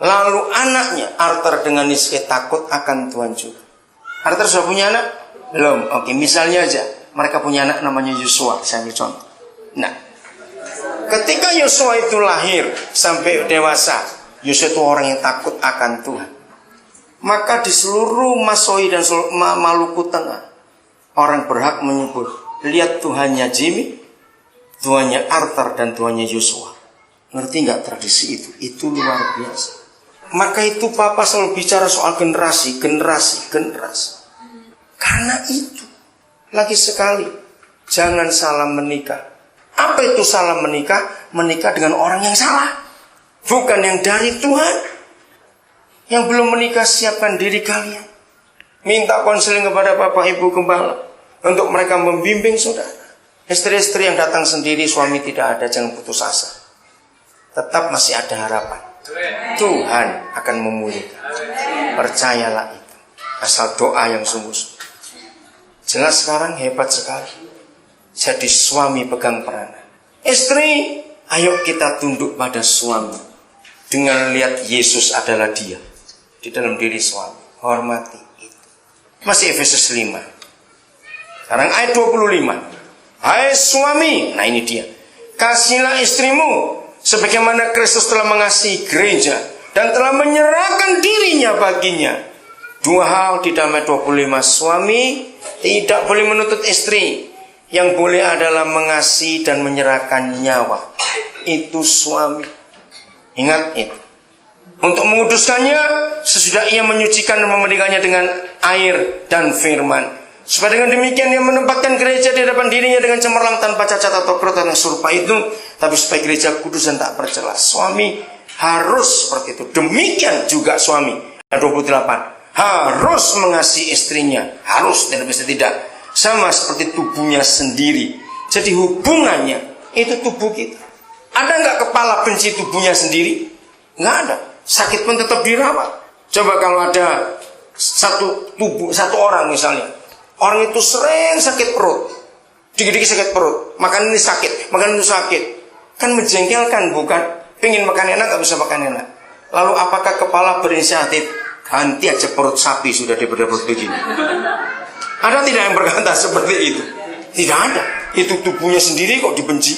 Lalu anaknya Arthur dengan niscaya takut akan Tuhan juga. Arthur sudah punya anak? Belum. Oke, misalnya aja mereka punya anak namanya Yosua. Saya ambil contoh. Nah, ketika Yosua itu lahir sampai dewasa, Yosua itu orang yang takut akan Tuhan. Maka di seluruh Masohi dan Maluku Tengah, orang berhak menyebut, lihat Tuhannya Jimmy, Tuhannya Arthur, dan Tuhannya Yosua. Ngerti nggak tradisi itu? Itu luar biasa. Maka itu Papa selalu bicara soal generasi. Karena itu, lagi sekali, jangan salah menikah. Apa itu salah menikah? Menikah dengan orang yang salah, bukan yang dari Tuhan. Yang belum menikah, siapkan diri kalian. Minta konseling kepada Bapak Ibu Gembala untuk mereka membimbing saudara. Istri-istri yang datang sendiri, suami tidak ada, jangan putus asa. Tetap masih ada harapan. Tuhan akan memulihkan. Percayalah itu. Asal doa yang sungguh-sungguh. Jelas sekarang hebat sekali. Jadi suami pegang peranan. Istri, ayo kita tunduk pada suami. Dengan lihat Yesus adalah dia di dalam diri suami. Hormati itu. Masih Efesus 5. Sekarang ayat 25. Hai suami, nah ini dia. Kasihilah istrimu sebagaimana Kristus telah mengasihi gereja dan telah menyerahkan dirinya baginya. Dua hal di dalam ayat 25. Suami tidak boleh menuntut istri. Yang boleh adalah mengasihi dan menyerahkan nyawa. Itu suami. Ingat itu. Untuk menguduskannya, sesudah ia menyucikan dan memandikannya dengan air dan firman. Supaya dengan demikian ia menempatkan gereja di hadapan dirinya dengan cemerlang tanpa cacat atau kerut yang serupa itu. Tapi supaya gereja kudus dan tak bercela. Suami harus seperti itu. Demikian juga suami. Ayat 28. Harus mengasihi istrinya. Harus, tidak bisa tidak. Sama seperti tubuhnya sendiri. Jadi hubungannya itu tubuh kita. Ada nggak kepala benci tubuhnya sendiri? Nggak ada. Sakit pun tetap dirawat. Coba kalau ada satu orang misalnya, orang itu sering sakit perut, dikit-dikit sakit perut, makan ini sakit, makan itu sakit, kan menjengkelkan bukan? Pengen makan enak nggak bisa makan enak. Lalu apakah kepala berinisiatif ganti aja perut sapi sudah daripada perut begini? Ada tidak yang berkata seperti itu? Tidak ada. Itu tubuhnya sendiri kok dibenci.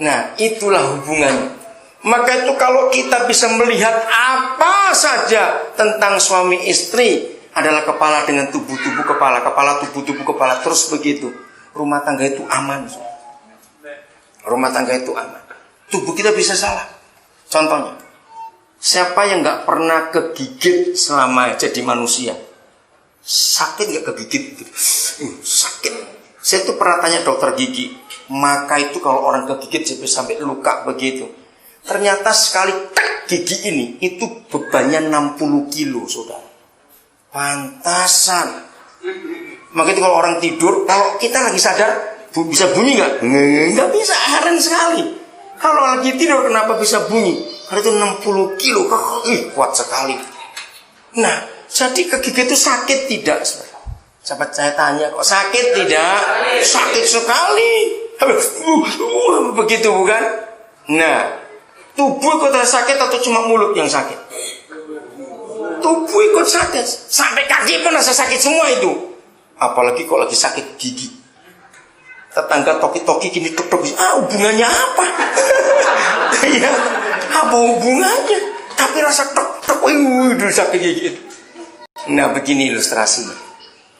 Nah, itulah hubungannya. Maka itu kalau kita bisa melihat apa saja tentang suami istri adalah kepala dengan tubuh-tubuh kepala, kepala tubuh-tubuh kepala, terus begitu. Rumah tangga itu aman. Rumah tangga itu aman. Tubuh kita bisa salah. Contohnya, siapa yang nggak pernah kegigit selama jadi manusia? Sakit nggak kegigit? Sakit. Saya tuh pernah tanya dokter gigi. Maka itu kalau orang kegigit sampai luka begitu. Ternyata sekali gigi ini itu bebannya 60 kilo, saudara. Pantasan. Maka itu kalau orang tidur, kalau kita lagi sadar, bisa bunyi nggak? Nggak bisa, heran sekali. Kalau lagi tidur kenapa bisa bunyi? Karena itu 60 kilo, kuat sekali. Nah, jadi kegigit itu sakit tidak? Sahabat saya tanya, kok sakit tidak? Sakit sekali. Begitu bukan? Nah, tubuh ikut sakit atau cuma mulut yang sakit? Tubuh ikut sakit. Sampai kaki pun rasa sakit semua itu. Apalagi kalau lagi sakit gigi. Tetangga toki-toki gini tok-tok. Hubungannya apa? Ya, apa hubungannya? Tapi rasa tok-tok. Sakit gigi. Nah, begini ilustrasinya.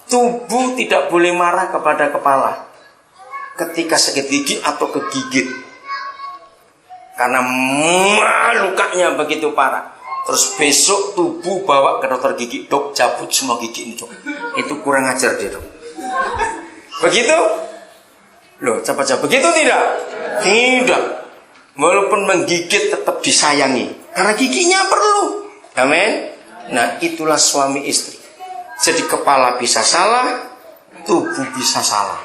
Tubuh tidak boleh marah kepada kepala ketika sakit gigi atau kegigit. Karena lukanya begitu parah. Terus besok tubuh bawa ke dokter gigi, dok cabut semua gigi ini dok. Itu kurang ajar dia dok. Begitu? Loh, cepat-cepat. Begitu tidak? Tidak. Walaupun menggigit tetap disayangi. Karena giginya perlu. Amin. Nah, itulah suami istri. Jadi kepala bisa salah, tubuh bisa salah.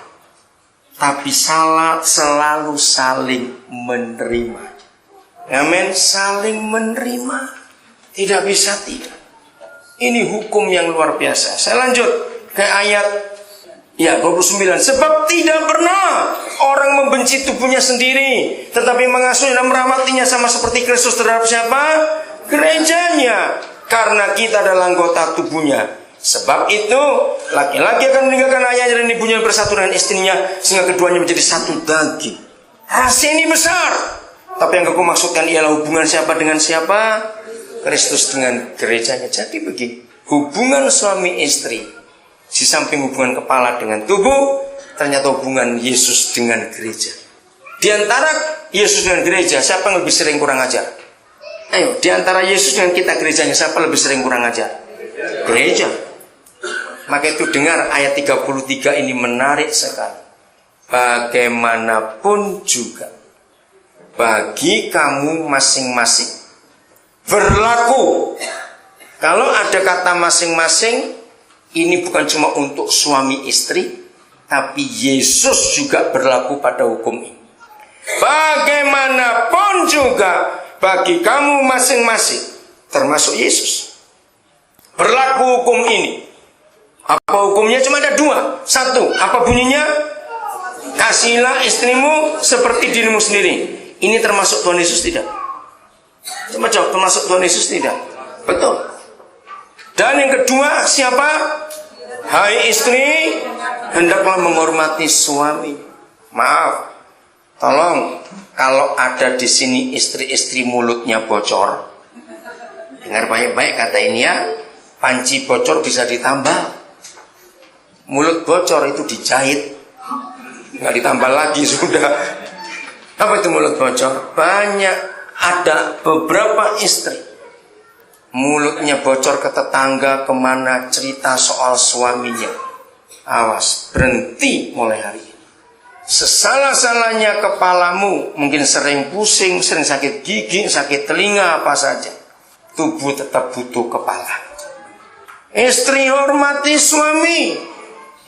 Tapi salah selalu saling menerima. Amin, saling menerima. Tidak bisa tidak. Ini hukum yang luar biasa. Saya lanjut ke ayat 29. Sebab tidak pernah orang membenci tubuhnya sendiri, tetapi mengasuh dan merawatinya sama seperti Kristus terhadap siapa? gerejanya, karena kita adalah anggota tubuhnya. Sebab itu laki-laki akan meninggalkan ayahnya dan ibunya bersatu dengan istrinya, sehingga keduanya menjadi satu daging. Rahasia ini besar, tapi yang aku maksudkan ialah hubungan siapa dengan siapa? Kristus dengan gerejanya. Jadi begini, hubungan suami istri, di samping hubungan kepala dengan tubuh, ternyata hubungan Yesus dengan gereja. Di antara Yesus dengan gereja, siapa yang lebih sering kurang ajar? Ayo, di antara Yesus dengan kita gerejanya, siapa lebih sering kurang ajar? Gereja. Maka itu dengar ayat 33 ini menarik sekali. Bagaimanapun juga, bagi kamu masing-masing berlaku. Kalau ada kata masing-masing, ini bukan cuma untuk suami istri, tapi Yesus juga berlaku pada hukum ini. Bagaimanapun juga bagi kamu masing-masing, termasuk Yesus, berlaku hukum ini. Apa hukumnya? Cuma ada dua. Satu, apa bunyinya? Kasihilah istrimu seperti dirimu sendiri. Ini termasuk Tuhan Yesus tidak? Coba jawab, termasuk Tuhan Yesus tidak? Betul. Dan yang kedua, siapa? Hai istri, hendaklah menghormati suami. Maaf, tolong, kalau ada di sini istri-istri mulutnya bocor, dengar baik-baik kata ini ya, panci bocor bisa ditambah. Mulut bocor itu dijahit, nggak ditambah lagi sudah. Apa itu mulut bocor? Banyak, ada beberapa istri mulutnya bocor ke tetangga kemana cerita soal suaminya. Awas, berhenti mulai hari ini. Sesalah-salahnya kepalamu, mungkin sering pusing, sering sakit gigi, sakit telinga, apa saja, tubuh tetap butuh kepala. Istri hormati suami,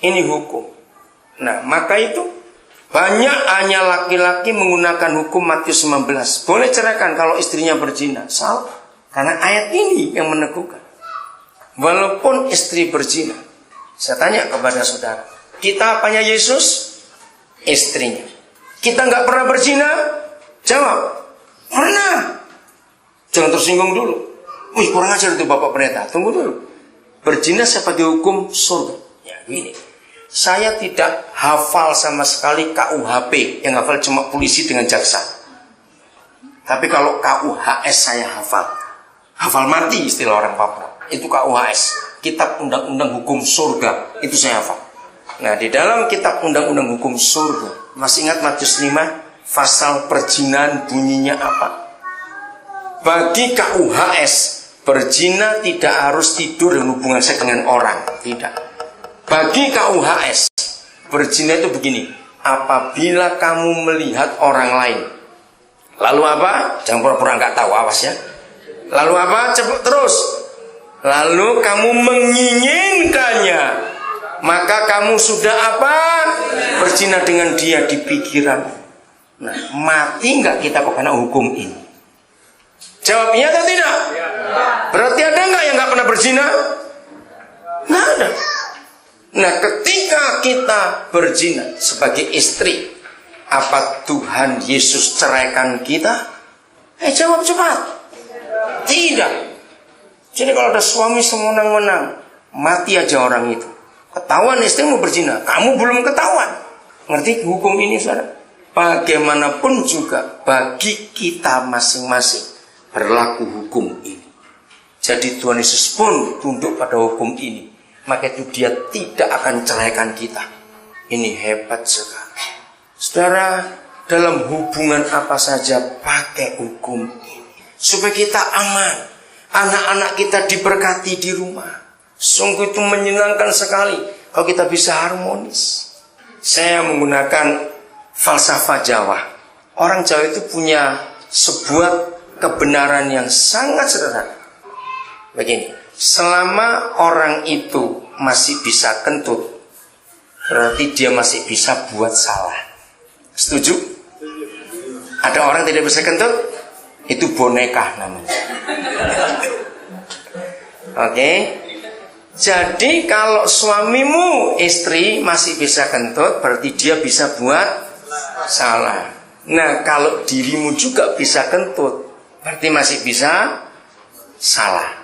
ini hukum. Nah, maka itu banyak hanya laki-laki menggunakan hukum Matius 19. Boleh ceraikan kalau istrinya berzina. Salah. Karena ayat ini yang meneguhkan. Walaupun istri berzina. Saya tanya kepada saudara, kita apanya Yesus? Istrinya. Kita nggak pernah berzina? Jawab, pernah. Jangan tersinggung dulu. Wih, kurang ajar itu Bapak Pendeta. Tunggu dulu. Berzina sebagai hukum surga. Ya, gini. Saya tidak hafal sama sekali KUHP. Yang hafal cuma polisi dengan jaksa. Tapi kalau KUHS saya hafal. Hafal mati istilah orang Papua. Itu KUHS. Kitab Undang-Undang Hukum Surga. Itu saya hafal. Nah, di dalam kitab Undang-Undang Hukum Surga, masih ingat Matius 5? Pasal perzinahan bunyinya apa? Bagi KUHS, berzina tidak harus tidur dan hubungan seks dengan orang. Tidak. Bagi KUHS, berzina itu begini. Apabila kamu melihat orang lain, lalu apa? Jangan pura-pura nggak tahu, awas ya. Lalu apa? Cepat terus. Lalu kamu menginginkannya, maka kamu sudah apa? Berzina dengan dia di pikiran. Nah, mati nggak kita kok karena hukum ini? Jawabnya atau tidak? Berarti ada nggak yang nggak pernah berzina? Nggak ada. Nah, ketika kita berzina sebagai istri, apa Tuhan Yesus ceraikan kita? Jawab cepat. Tidak. Jadi kalau ada suami semenang-menang, mati aja orang itu. Ketahuan istrimu berzina, kamu belum ketahuan. Ngerti hukum ini, saudara? Bagaimanapun juga bagi kita masing-masing berlaku hukum ini. Jadi Tuhan Yesus pun tunduk pada hukum ini. Maka itu dia tidak akan ceraikan kita. Ini hebat sekali. Saudara, dalam hubungan apa saja pakai hukum ini. Supaya kita aman. Anak-anak kita diberkati di rumah. Sungguh itu menyenangkan sekali kalau kita bisa harmonis. Saya menggunakan falsafah Jawa. Orang Jawa itu punya sebuah kebenaran yang sangat sederhana. Begini. Selama orang itu masih bisa kentut, berarti dia masih bisa buat salah. Setuju? Ada orang tidak bisa kentut? Itu boneka namanya. Oke? Jadi kalau suamimu, istri masih bisa kentut, berarti dia bisa buat salah. Nah, kalau dirimu juga bisa kentut, berarti masih bisa salah.